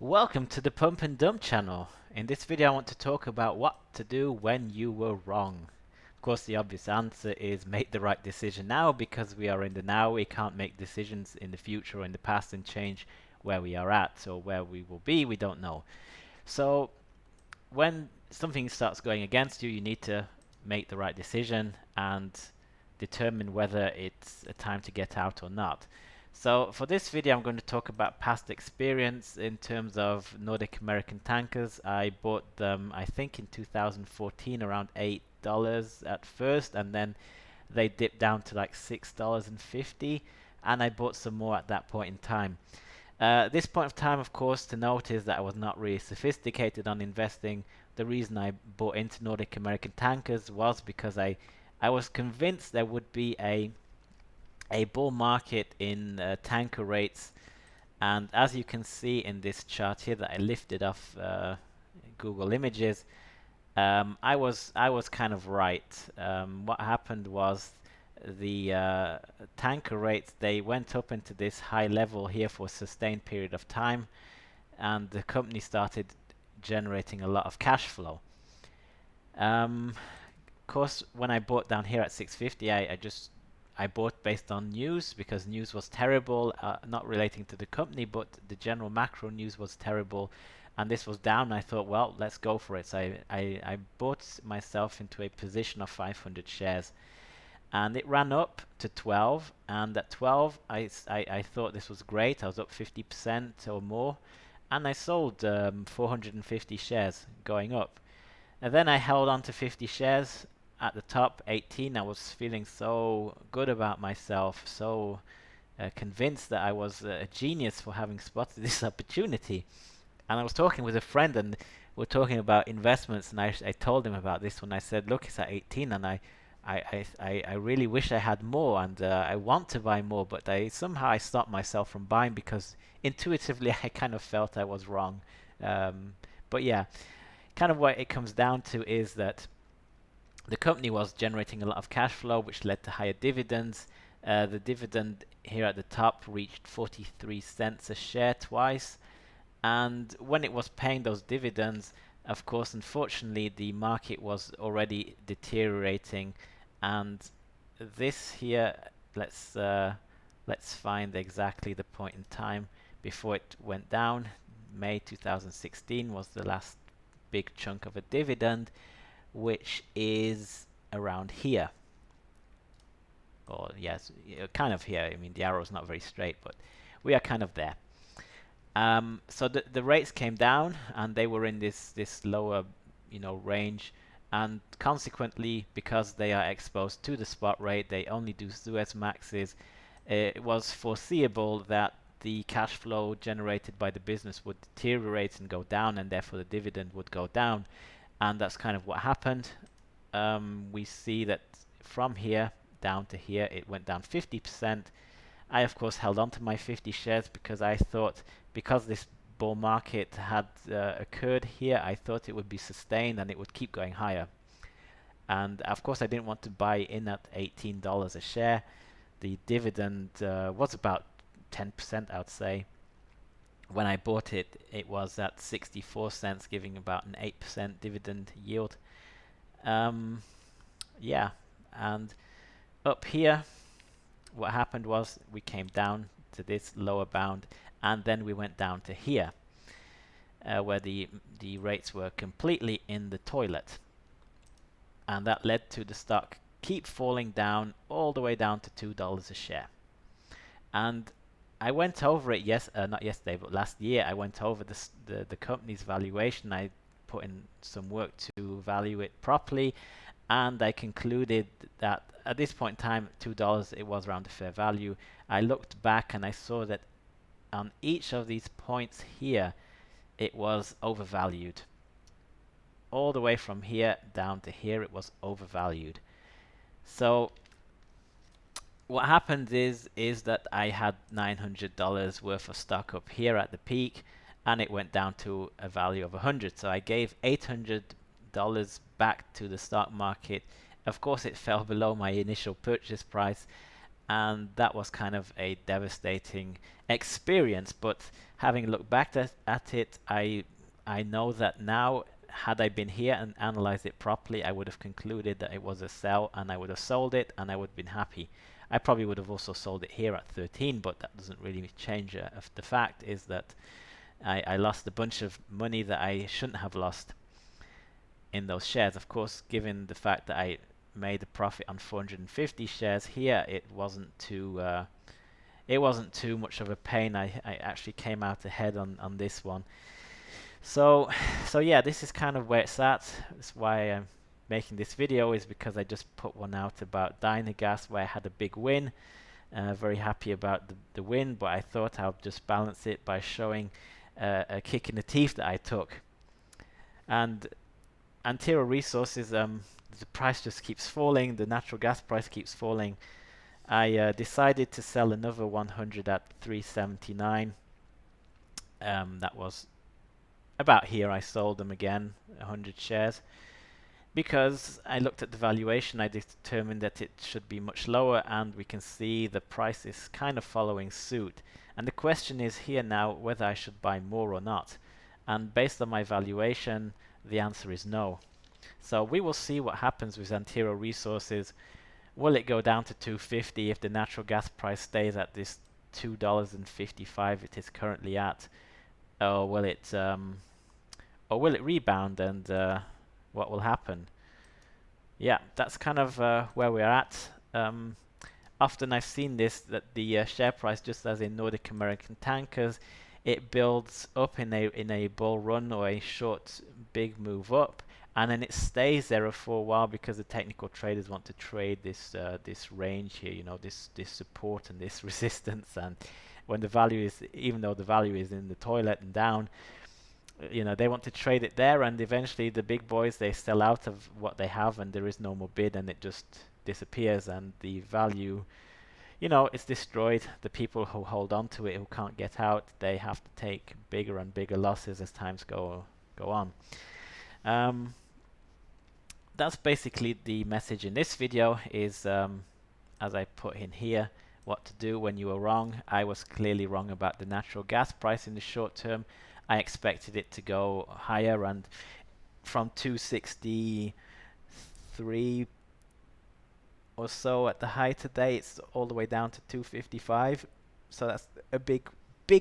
Welcome to the Pump and Dump channel. In this video I want to talk about what to do when you were wrong. Of course the obvious answer is make the right decision now, because we are in the now. We can't make decisions in the future or in the past and change where we are at or where we will be. We don't know. So when something starts going against you, you need to make the right decision and determine whether it's a time to get out or not. So for this video I'm going to talk about past experience in terms of Nordic American tankers. I bought them I think in 2014 around $8 at first, and then they dipped down to like $6.50, and I bought some more at that point in time. This point of time, of course, to note is that I was not really sophisticated on investing. The reason I bought into Nordic American tankers was because I was convinced there would be a bull market in tanker rates, and as you can see in this chart here that I lifted off Google Images, I was kind of right. What happened was the tanker rates, they went up into this high level here for a sustained period of time, and the company started generating a lot of cash flow. Of course, when I bought down here at 650, I bought based on news, because news was terrible, not relating to the company, but the general macro news was terrible, and this was down. I thought, well, let's go for it. So I bought myself into a position of 500 shares, and it ran up to 12, and at 12 I thought this was great. I was up 50% or more, and I sold 450 shares going up. And then I held on to 50 shares at the top, 18. I was feeling so good about myself, so convinced that I was a genius for having spotted this opportunity. And I was talking with a friend, and we're talking about investments, and I told him about this one. I said, look, it's at 18, and I really wish I had more, and I want to buy more, but somehow I stopped myself from buying because intuitively I kind of felt I was wrong. But yeah, kind of what it comes down to is that the company was generating a lot of cash flow, which led to higher dividends. The dividend here at the top reached 43 cents a share twice, and when it was paying those dividends, of course, unfortunately, the market was already deteriorating, and this here, let's find exactly the point in time before it went down. May 2016 was the last big chunk of a dividend, which is around here. Or yes, kind of here. I mean, the arrow is not very straight, but we are kind of there. So the rates came down, and they were in this lower, range, and consequently, because they are exposed to the spot rate, they only do Suezmaxes. It was foreseeable that the cash flow generated by the business would deteriorate and go down, and therefore the dividend would go down, and that's kind of what happened. We see that from here down to here, it went down 50%. I of course held on to my 50 shares because I thought, because this bull market had occurred here, I thought it would be sustained and it would keep going higher. And of course I didn't want to buy in at $18 a share. The dividend was about 10%, I would say. When I bought it, it was at 64 cents, giving about an 8% dividend yield. Yeah, and up here, what happened was we came down to this lower bound, and then we went down to here, where the rates were completely in the toilet, and that led to the stock keep falling down all the way down to $2 a share. And I went over it, not yesterday, but last year. I went over the company's valuation. I put in some work to value it properly, and I concluded that at this point in time, $2, it was around the fair value. I looked back and I saw that on each of these points here, it was overvalued. All the way from here down to here, it was overvalued. So what happened is that I had $900 worth of stock up here at the peak, and it went down to a value of 100. So I gave $800 back to the stock market. Of course, it fell below my initial purchase price, and that was kind of a devastating experience. But having looked back at it, I know that now, had I been here and analyzed it properly, I would have concluded that it was a sell, and I would have sold it, and I would have been happy. I probably would have also sold it here at 13, but that doesn't really change. The fact is that I lost a bunch of money that I shouldn't have lost in those shares. Of course, given the fact that I made a profit on 450 shares here, it wasn't too much of a pain. I actually came out ahead on this one. So yeah, this is kind of where it's at. That's why I'm making this video, is because I just put one out about Dynagas where I had a big win. Very happy about the win, but I thought I'll just balance it by showing a kick in the teeth that I took. And Antero Resources, the price just keeps falling, the natural gas price keeps falling. I decided to sell another 100 at 379. That was about here. I sold them again, 100 shares, because I looked at the valuation. I determined that it should be much lower, and we can see the price is kind of following suit. And the question is here now whether I should buy more or not. And based on my valuation, the answer is no. So we will see what happens with Antero Resources. Will it go down to 250 if the natural gas price stays at this $2.55 it is currently at? Or will it rebound, and what will happen? Yeah, that's kind of where we're at. Often I've seen this, that the share price, just as in Nordic American Tankers, it builds up in a bull run or a short big move up, and then it stays there for a while because the technical traders want to trade this this range here, this support and this resistance. And when the value is, even though the value is in the toilet and down, they want to trade it there, and eventually the big boys, they sell out of what they have, and there is no more bid, and it just disappears, and the value, it's destroyed. The people who hold on to it, who can't get out, they have to take bigger and bigger losses as times go on. That's basically the message in this video, is as I put in here, what to do when you are wrong. I was clearly wrong about the natural gas price in the short term. I expected it to go higher, and from 263 or so at the high today, it's all the way down to 255. So that's a big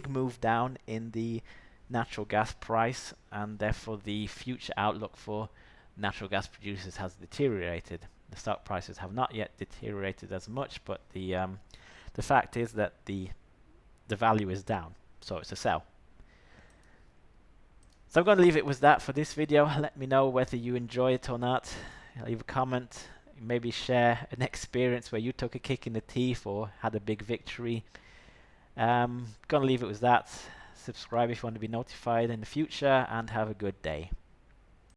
move down in the natural gas price, and therefore the future outlook for natural gas producers has deteriorated. The stock prices have not yet deteriorated as much, but the fact is that the value is down, so it's a sell. So I'm going to leave it with that for this video. Let me know whether you enjoy it or not. Leave a comment, maybe share an experience where you took a kick in the teeth or had a big victory. Gonna leave it with that. Subscribe if you want to be notified in the future, and have a good day.